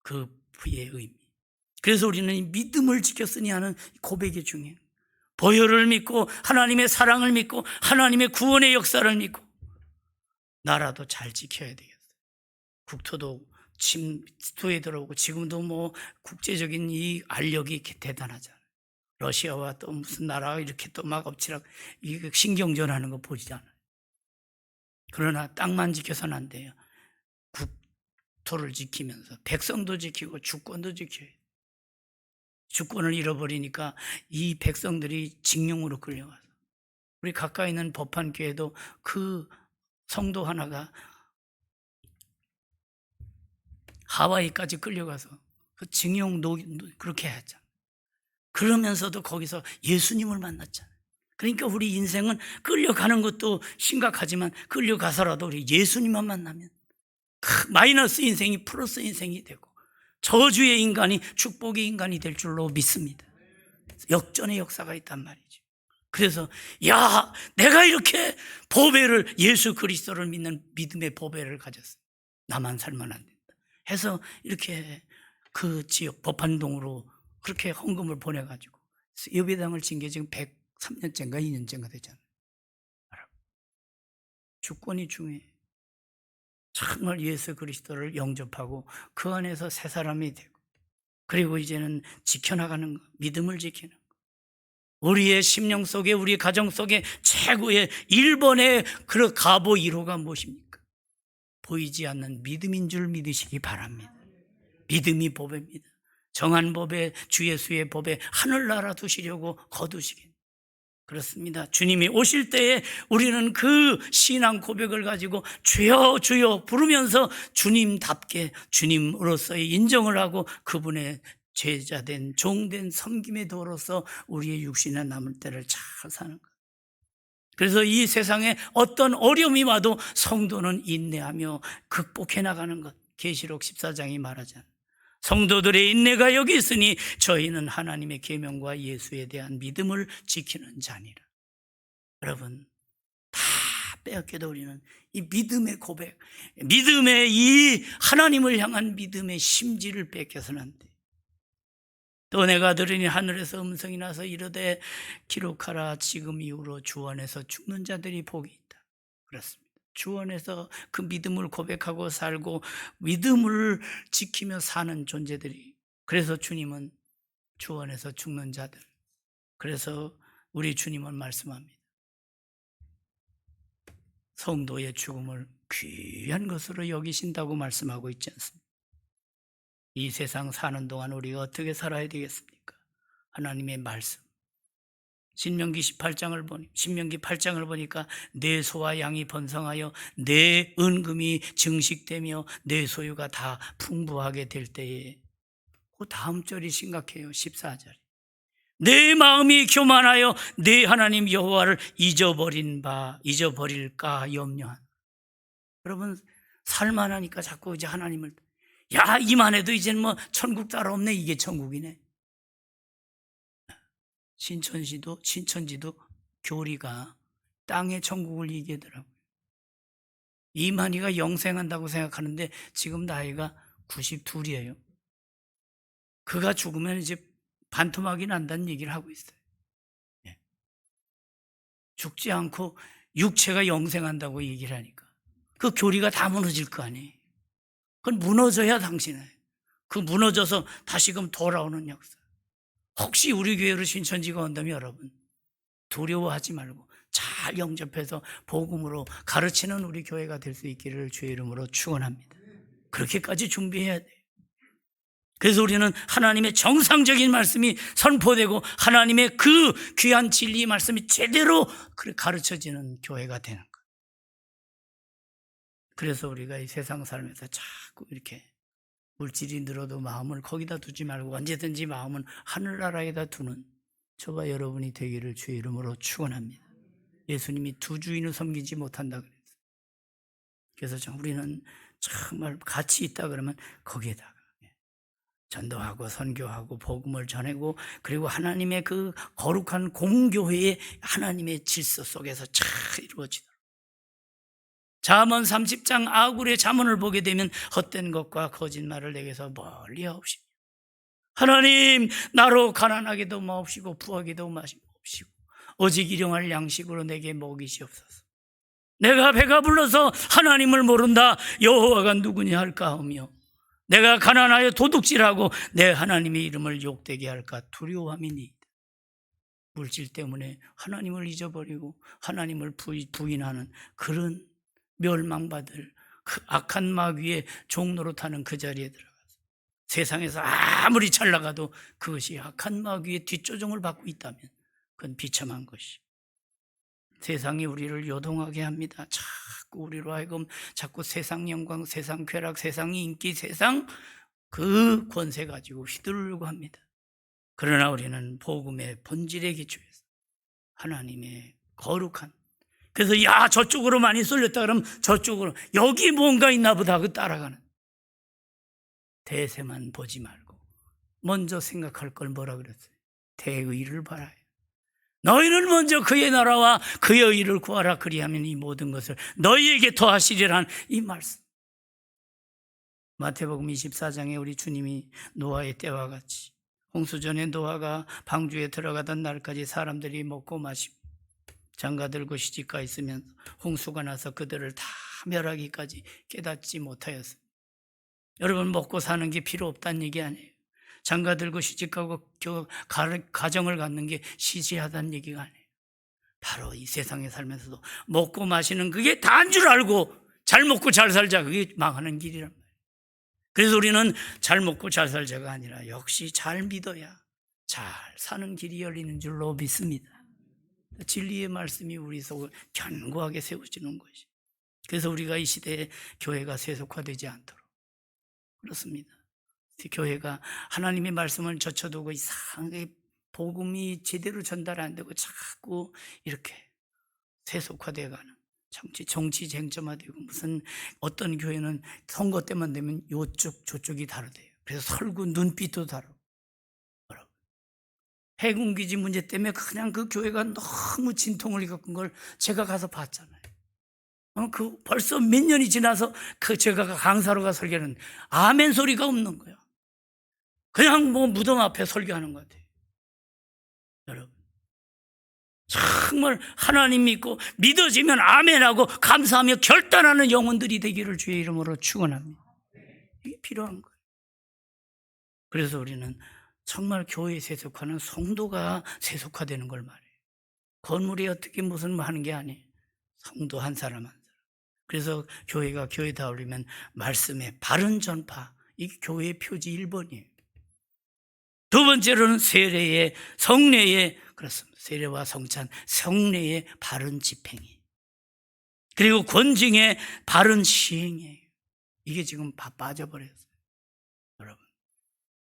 그 피의 의미. 그래서 우리는 믿음을 지켰으니 하는 고백이 중요해요. 보혈을 믿고 하나님의 사랑을 믿고 하나님의 구원의 역사를 믿고 나라도 잘 지켜야 되겠어요. 국토도 침투에 들어오고 지금도 뭐 국제적인 이 알력이 대단하잖아요. 러시아와 또 무슨 나라가 이렇게 또 막 엎치락 신경전하는 거 보지 않아요. 그러나 땅만 지켜서는 안 돼요. 국토를 지키면서 백성도 지키고 주권도 지켜야 돼요. 주권을 잃어버리니까 이 백성들이 징용으로 끌려가서, 우리 가까이 있는 법한교회도 그 성도 하나가 하와이까지 끌려가서 그 징용 그렇게 했잖아요. 그러면서도 거기서 예수님을 만났잖아요. 그러니까 우리 인생은 끌려가는 것도 심각하지만 끌려가서라도 우리 예수님만 만나면 마이너스 인생이 플러스 인생이 되고 저주의 인간이 축복의 인간이 될 줄로 믿습니다. 역전의 역사가 있단 말이죠. 그래서 내가 이렇게 보배를, 예수 그리스도를 믿는 믿음의 보배를 가졌어요. 나만 살면 안 된다 해서 이렇게 그 지역 법한동으로 그렇게 헌금을 보내가지고 예배당을 진 게 지금 103년째인가 2년째인가 되잖아요. 주권이 중요해. 정말 예수 그리스도를 영접하고 그 안에서 새 사람이 되고, 그리고 이제는 지켜나가는 거, 믿음을 지키는 거. 우리의 심령 속에, 우리 가정 속에 최고의 1번의 그 가보 1호가 무엇입니까? 보이지 않는 믿음인 줄 믿으시기 바랍니다. 믿음이 법입니다. 정한 법에, 주 예수의 법에 하늘나라 두시려고 거두시기. 그렇습니다. 주님이 오실 때에 우리는 그 신앙 고백을 가지고 주여 주여 부르면서 주님답게 주님으로서의 인정을 하고 그분의 제자된 종된 섬김의 도로서 우리의 육신에 남을 때를 잘 사는 것. 그래서 이 세상에 어떤 어려움이 와도 성도는 인내하며 극복해 나가는 것. 계시록 14장이 말하잖아요. 성도들의 인내가 여기 있으니 저희는 하나님의 계명과 예수에 대한 믿음을 지키는 자니라. 여러분, 다 빼앗겨도 우리는 이 믿음의 고백, 믿음의 이 하나님을 향한 믿음의 심지를 뺏겨서는 안 돼. 또 내가 들으니 하늘에서 음성이 나서 이르되 기록하라, 지금 이후로 주 안에서 죽는 자들이 복이 있다. 그렇습니다. 주 안에서 그 믿음을 고백하고 살고 믿음을 지키며 사는 존재들이, 그래서 주님은 주 안에서 죽는 자들, 그래서 우리 주님은 말씀합니다. 성도의 죽음을 귀한 것으로 여기신다고 말씀하고 있지 않습니까? 이 세상 사는 동안 우리가 어떻게 살아야 되겠습니까? 하나님의 말씀. 신명기 8장을 보니까 내 소와 양이 번성하여 내 은금이 증식되며 내 소유가 다 풍부하게 될 때에, 그 다음 절이 심각해요. 14절. 내 마음이 교만하여 내 하나님 여호와를 잊어버릴까 염려한. 여러분, 살만하니까 자꾸 이제 하나님을, 야, 이만해도 이제는 뭐 천국 따로 없네. 이게 천국이네. 신천지도 교리가 땅의 천국을 얘기하더라고요. 이만희가 영생한다고 생각하는데 지금 나이가 92이에요. 그가 죽으면 이제 반토막이 난다는 얘기를 하고 있어요. 죽지 않고 육체가 영생한다고 얘기를 하니까 그 교리가 다 무너질 거 아니에요. 그건 무너져야 당신은, 그 무너져서 다시금 돌아오는 역사. 혹시 우리 교회로 신천지가 온다면 여러분 두려워하지 말고 잘 영접해서 복음으로 가르치는 우리 교회가 될 수 있기를 주의 이름으로 축원합니다. 그렇게까지 준비해야 돼요. 그래서 우리는 하나님의 정상적인 말씀이 선포되고 하나님의 그 귀한 진리 말씀이 제대로 가르쳐지는 교회가 되는 것. 그래서 우리가 이 세상 살면서 자꾸 이렇게 물질이 늘어도 마음을 거기다 두지 말고 언제든지 마음은 하늘나라에다 두는 저와 여러분이 되기를 주의 이름으로 축원합니다. 예수님이 두 주인을 섬기지 못한다 그랬어요. 그래서 우리는 정말 가치 있다 그러면 거기에다가 전도하고 선교하고 복음을 전하고, 그리고 하나님의 그 거룩한 공교회의 하나님의 질서 속에서 잘 이루어지도록. 잠언 30장 아굴의 잠언을 보게 되면 헛된 것과 거짓말을 내게서 멀리 하옵시며 하나님 나로 가난하게도 마옵시고 부하게도 마옵시고 오직 일용할 양식으로 내게 먹이시옵소서. 내가 배가 불러서 하나님을 모른다 여호와가 누구냐 할까 하며 내가 가난하여 도둑질하고 내 하나님의 이름을 욕되게 할까 두려워함이니이다. 물질 때문에 하나님을 잊어버리고 하나님을 부인하는 그런 멸망받을 그 악한 마귀의 종노릇하는 그 자리에 들어가서 세상에서 아무리 잘 나가도 그것이 악한 마귀의 뒷조종을 받고 있다면 그건 비참한 것이. 세상이 우리를 요동하게 합니다. 자꾸 우리로 하여금 자꾸 세상 영광, 세상 쾌락, 세상 인기, 세상 그 권세 가지고 휘두르려고 합니다. 그러나 우리는 복음의 본질에 기초해서 하나님의 거룩한, 그래서 야 저쪽으로 많이 쏠렸다 그러면 저쪽으로, 여기 뭔가 있나 보다 그 따라가는, 대세만 보지 말고 먼저 생각할 걸 뭐라 그랬어요? 대의를 바라요. 너희는 먼저 그의 나라와 그의 의를 구하라 그리하면 이 모든 것을 너희에게 더하시리라는 이 말씀. 마태복음 24장에 우리 주님이 노아의 때와 같이 홍수전에 노아가 방주에 들어가던 날까지 사람들이 먹고 마시고 장가 들고 시집가 있으면 홍수가 나서 그들을 다 멸하기까지 깨닫지 못하였어요. 여러분, 먹고 사는 게 필요 없다는 얘기 아니에요. 장가 들고 시집가고 가정을 갖는 게 시시하다는 얘기가 아니에요. 바로 이 세상에 살면서도 먹고 마시는 그게 다인 줄 알고 잘 먹고 잘 살자, 그게 망하는 길이란 말이에요. 그래서 우리는 잘 먹고 잘 살자가 아니라 역시 잘 믿어야 잘 사는 길이 열리는 줄로 믿습니다. 진리의 말씀이 우리 속을 견고하게 세워주는 것이. 그래서 우리가 이 시대에 교회가 세속화되지 않도록, 그렇습니다. 교회가 하나님의 말씀을 젖혀두고 이상하게 복음이 제대로 전달 안 되고 자꾸 이렇게 세속화되어가는, 정치 쟁점화되고, 무슨 어떤 교회는 선거 때만 되면 요쪽 저쪽이 다르대요. 그래서 설교 눈빛도 다르고. 해군기지 문제 때문에 그냥 그 교회가 너무 진통을 겪은 걸 제가 가서 봤잖아요. 벌써 몇 년이 지나서 제가 강사로 가 설교는 아멘 소리가 없는 거야. 그냥 무덤 앞에 설교하는 것 같아요. 여러분, 정말 하나님 믿고 믿어지면 아멘하고 감사하며 결단하는 영혼들이 되기를 주의 이름으로 축원합니다. 이게 필요한 거예요. 그래서 우리는 정말 교회 세속화는 성도가 세속화되는 걸 말해요. 건물이 어떻게 무슨 하는 게 아니에요. 성도 한 사람 한 사람. 그래서 교회가 교회다우려면 말씀의 바른 전파, 이게 교회의 표지 1번이에요. 두 번째로는 세례의, 성례의, 그렇습니다. 세례와 성찬, 성례의 바른 집행이. 그리고 권징의 바른 시행이에요. 이게 지금 다 빠져버렸어요, 여러분.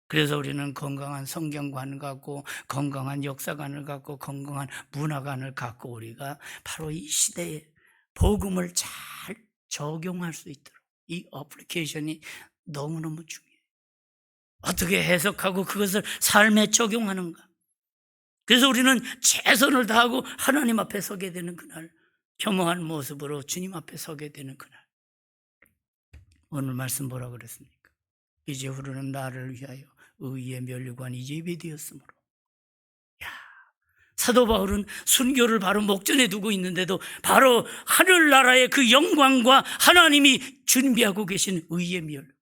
그래서 우리는 건강한 성경관을 갖고, 건강한 역사관을 갖고, 건강한 문화관을 갖고, 우리가 바로 이 시대에 복음을 잘 적용할 수 있도록, 이 어플리케이션이 너무너무 중요해요. 어떻게 해석하고 그것을 삶에 적용하는가. 그래서 우리는 최선을 다하고 하나님 앞에 서게 되는 그날, 겸허한 모습으로 주님 앞에 서게 되는 그날. 오늘 말씀 뭐라 그랬습니까? 이제 후로는 나를 위하여 의의 면류관이 예비되었으므로. 사도 바울은 순교를 바로 목전에 두고 있는데도 바로 하늘나라의 그 영광과 하나님이 준비하고 계신 의의 멸,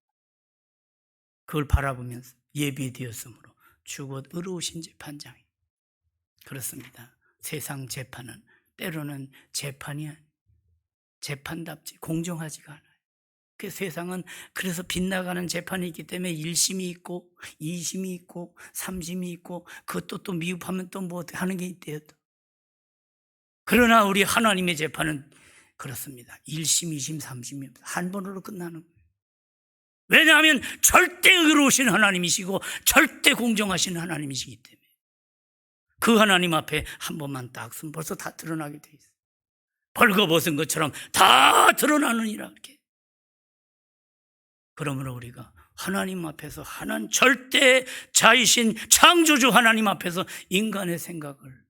그걸 바라보면서 예비되었으므로 주곧 의로우신 재판장이. 그렇습니다. 세상 재판은 때로는 재판이 아니에요. 재판답지 공정하지가 않아요. 그 세상은 그래서 빗나가는 재판이 있기 때문에 1심이 있고 2심이 있고 3심이 있고, 그것도 또 미흡하면 또 뭐 하는 게 있대요. 그러나 우리 하나님의 재판은 그렇습니다. 1심, 2심, 3심이 한 번으로 끝나는 거예요. 왜냐하면 절대 의로우신 하나님이시고 절대 공정하신 하나님이시기 때문에. 그 하나님 앞에 한 번만 딱 쓰면 벌써 다 드러나게 돼 있어요. 벌거벗은 것처럼 다 드러나느니라. 이렇게. 그러므로 우리가 하나님 앞에서, 하나님 절대 자이신 창조주 하나님 앞에서 인간의 생각을,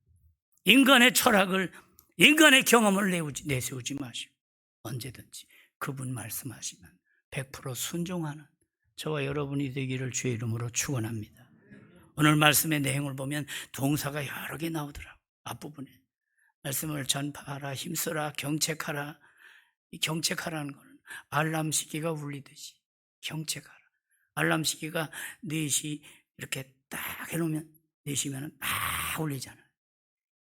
인간의 철학을, 인간의 경험을 내세우지 마시고 언제든지 그분 말씀하시면 100% 순종하는 저와 여러분이 되기를 주의 이름으로 축원합니다. 오늘 말씀의 내용을 보면 동사가 여러 개 나오더라고요. 앞부분에 말씀을 전파하라, 힘써라, 경책하라. 이 경책하라는 거는 알람 시계가 울리듯이 경책하라. 알람 시계가 4시 이렇게 딱 해놓으면 4시면 막 울리잖아요.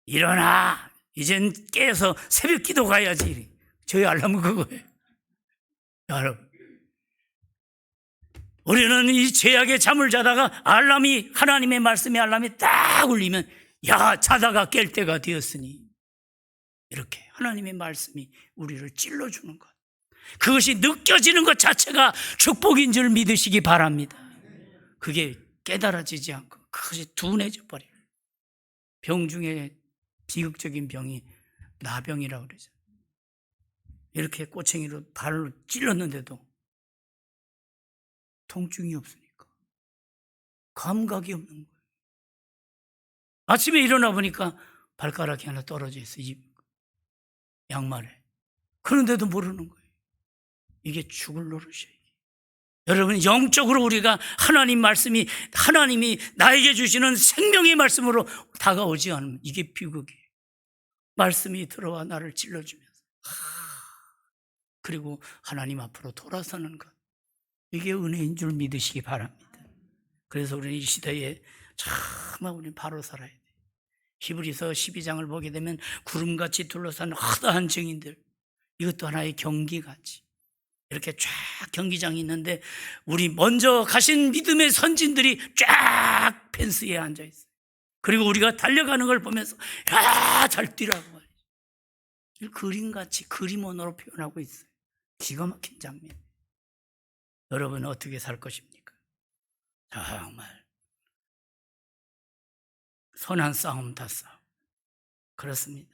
일어나, 이젠 깨서 새벽 기도 가야지. 저희 알람은 그거예요. 여러분, 우리는 이 죄악의 잠을 자다가 알람이, 하나님의 말씀의 알람이 딱 울리면, 야, 자다가 깰 때가 되었으니, 이렇게 하나님의 말씀이 우리를 찔러주는 것, 그것이 느껴지는 것 자체가 축복인 줄 믿으시기 바랍니다. 그게 깨달아지지 않고 그것이 둔해져 버려요. 병 중에 비극적인 병이 나병이라고 그러죠. 이렇게 꼬챙이로 발로 찔렀는데도 통증이 없으니까, 감각이 없는 거예요. 아침에 일어나 보니까 발가락이 하나 떨어져 있어요, 이 양말에. 그런데도 모르는 거예요. 이게 죽을 노릇이에요. 여러분, 영적으로 우리가 하나님 말씀이, 하나님이 나에게 주시는 생명의 말씀으로 다가오지 않으면 이게 비극이에요. 말씀이 들어와 나를 찔러주면서 그리고 하나님 앞으로 돌아서는 것, 이게 은혜인 줄 믿으시기 바랍니다. 그래서 우리는 이 시대에 정말 우리는 바로 살아야 돼요. 히브리서 12장을 보게 되면 구름같이 둘러싼 허다한 증인들, 이것도 하나의 경기같이 이렇게 쫙 경기장이 있는데 우리 먼저 가신 믿음의 선진들이 쫙 펜스에 앉아 있어요. 그리고 우리가 달려가는 걸 보면서 야, 잘 뛰라고 말이죠. 그림같이 그림 언어로 표현하고 있어요. 기가 막힌 장면. 여러분은 어떻게 살 것입니까? 정말 선한 싸움 다 싸움. 그렇습니다.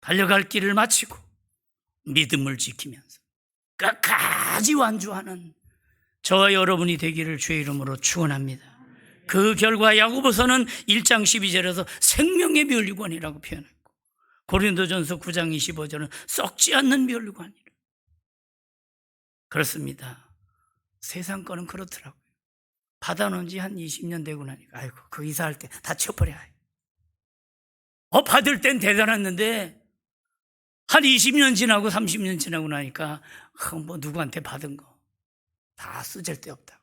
달려갈 길을 마치고 믿음을 지키면서 끝까지 완주하는 저와 여러분이 되기를 주의 이름으로 축원합니다. 그 결과 야고보서는 1장 12절에서 생명의 면류관이라고 표현했고, 고린도전서 9장 25절은 썩지 않는 면류관이라. 그렇습니다. 세상 거는 그렇더라고요. 받아놓은 지 한 20년 되고 나니까 아이고, 그 이사할 때 다 치워버려. 받을 땐 대단했는데 한 20년 지나고 30년 지나고 나니까 뭐 누구한테 받은 거 다 쓰잘데없다.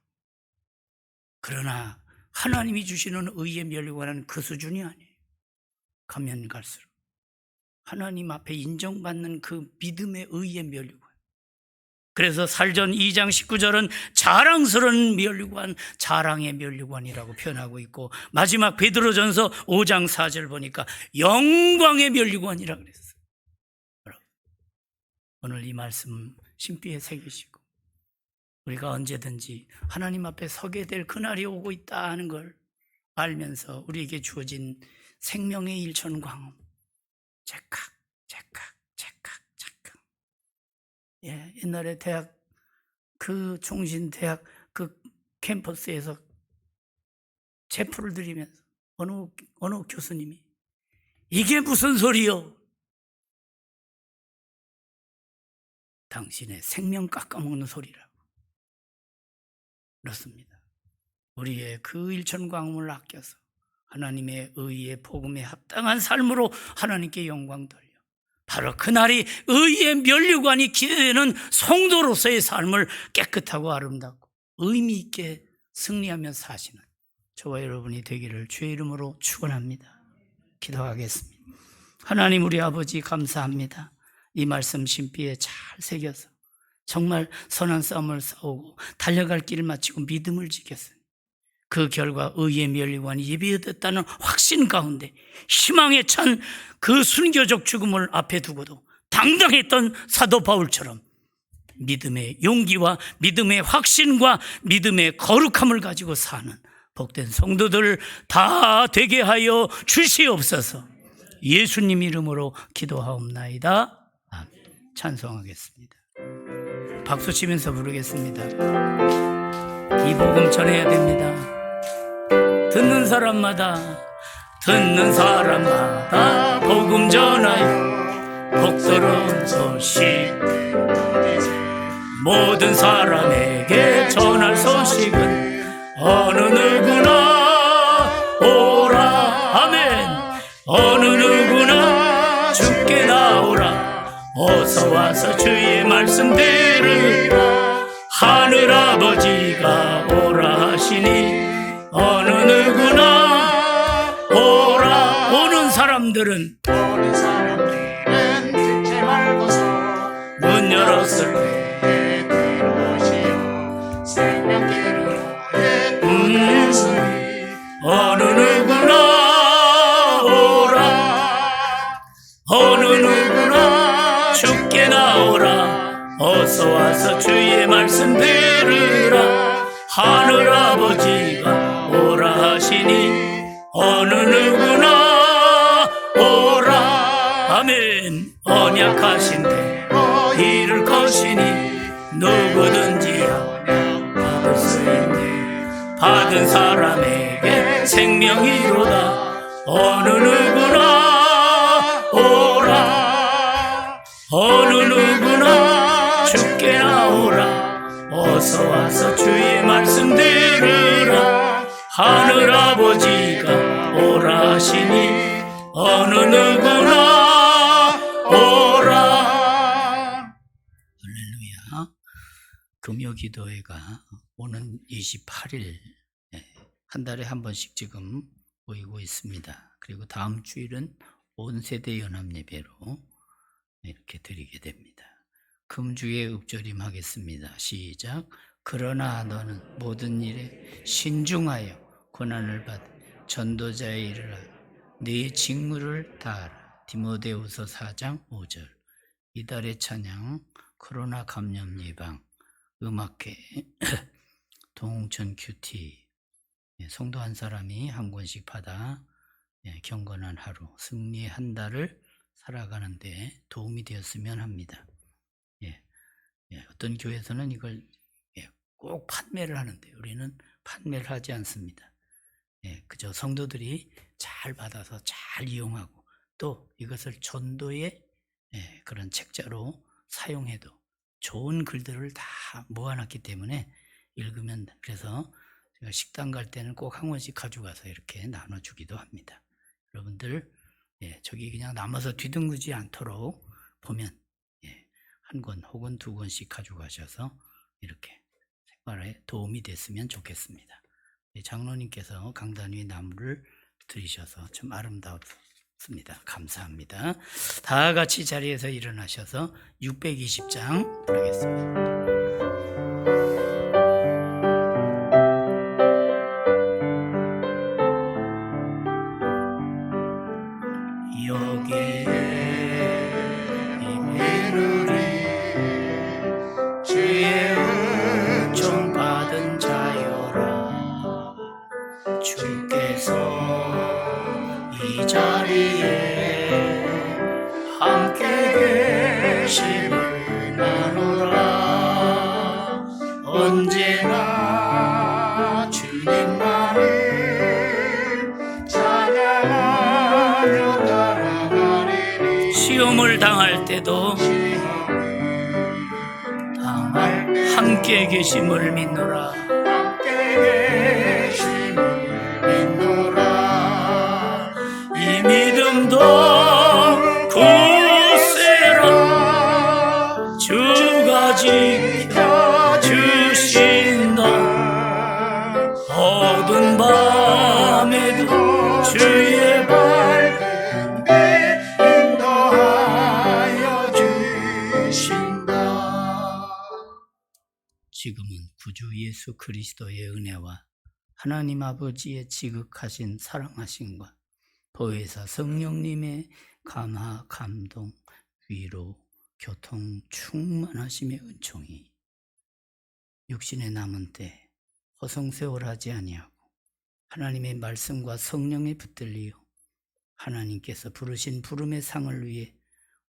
그러나 하나님이 주시는 의의 면류관은 그 수준이 아니에요. 가면 갈수록 하나님 앞에 인정받는 그 믿음의 의의 면류관. 그래서 살전 2장 19절은 자랑스러운 면류관, 자랑의 면류관이라고 표현하고 있고, 마지막 베드로전서 5장 4절 보니까 영광의 면류관이라고 그랬어요. 오늘 이 말씀 심비에 새기시고 우리가 언제든지 하나님 앞에 서게 될 그날이 오고 있다 하는 걸 알면서 우리에게 주어진 생명의 일천광음, 제칵 옛날에 대학 그 종신대학 그 캠퍼스에서 제풀을 드리면서 어느 교수님이 이게 무슨 소리요? 당신의 생명 깎아먹는 소리라고. 그렇습니다. 우리의 그 일천광음을 아껴서 하나님의 의의 복음에 합당한 삶으로 하나님께 영광 돌려 바로 그날이 의의 면류관이 기대되는 성도로서의 삶을 깨끗하고 아름답고 의미 있게 승리하며 사시는 저와 여러분이 되기를 주의 이름으로 축원합니다. 기도하겠습니다. 하나님 우리 아버지 감사합니다. 이 말씀 심비에 잘 새겨서 정말 선한 싸움을 싸우고 달려갈 길을 마치고 믿음을 지켰으니 그 결과 의의 면류관이 예비되었다는 확신 가운데 희망에 찬 그 순교적 죽음을 앞에 두고도 당당했던 사도 바울처럼 믿음의 용기와 믿음의 확신과 믿음의 거룩함을 가지고 사는 복된 성도들 다 되게 하여 주시옵소서. 예수님 이름으로 기도하옵나이다. 아멘. 찬송하겠습니다. 박수 치면서 부르겠습니다. 이 복음 전해야 됩니다. 듣는 사람마다 복음 전하여 복스러운 소식 모든 사람에게 전할 소식은 어느 누구나 오라. 아멘. 어느 누구나 주께 나오라. 어서 와서 주의 말씀 들으라. 하늘아버지가 오라 하시니 어느 누구나 오라. 오는 사람들은 듣지 말고서 문 열었을 때 들어오시오. 생명길로 어느 누구나 오라. 어느 누구나 주께 나오라. 어서 와서 주의 말씀 들으라. 하늘아버지가 오라 하시니 어느 누구나 오라. 아멘. 언약하신데 이룰 것이니 누구든지 받을 수 있네. 받은 사람에게 생명이로다. 어느 누구나 오라. 어느 누구나 주께 어서 와서 주의 말씀 들으라. 하늘아버지가 오라 하시니 어느 누구나 오라. 할렐루야. 금요기도회가 오는 28일 한 달에 한 번씩 지금 모이고 있습니다. 그리고 다음 주일은 온 세대 연합 예배로 이렇게 드리게 됩니다. 금주에 읊조림 하겠습니다. 시작. 그러나 너는 모든 일에 신중하여 고난을 받아 전도자의 일을 하여 네 직무를 다하라. 디모데후서 4장 5절. 이달의 찬양 코로나 감염 예방 음악회 동천 큐티 성도 한 사람이 한 권씩 받아 경건한 하루 승리의 한 달을 살아가는데 도움이 되었으면 합니다. 어떤 교회에서는 이걸 꼭 판매를 하는데 우리는 판매를 하지 않습니다. 그저 성도들이 잘 받아서 잘 이용하고 또 이것을 전도의 그런 책자로 사용해도 좋은 글들을 다 모아놨기 때문에 읽으면, 그래서 제가 식당 갈 때는 꼭 한 권씩 가져가서 이렇게 나눠주기도 합니다. 여러분들 저기 그냥 남아서 뒤둥그지 않도록 보면 한 권 혹은 두 권씩 가져가셔서 이렇게 생활에 도움이 됐으면 좋겠습니다. 장로님께서 강단 위에 나무를 들이셔서 좀 아름다웠습니다. 감사합니다. 다 같이 자리에서 일어나셔서 620장 부르겠습니다. 이 자리에 함께 계심을 나누라. 언제나 주님만을 찬양하며 따라가리니 시험을 당할 때도 함께 계심을 믿노라. 믿음도 굳세라. 주가 지켜주신다. 어두운 밤에도 주의 밝은 빛 인도하여 주신다. 지금은 구주 예수 그리스도의 은혜와 하나님 아버지의 지극하신 사랑하심과 보혜사 성령님의 감화, 감동, 위로, 교통, 충만하심의 은총이 육신의 남은 때 허송세월하지 아니하고 하나님의 말씀과 성령에 붙들리어 하나님께서 부르신 부름의 상을 위해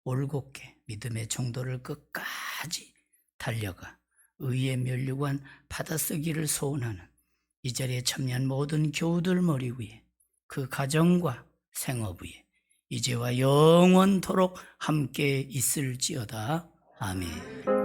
올곧게 믿음의 정도를 끝까지 달려가 의의 면류관 받아쓰기를 소원하는 이 자리에 참여한 모든 교우들 머리 위에 그 가정과 생업 위에 이제와 영원토록 함께 있을지어다. 아멘.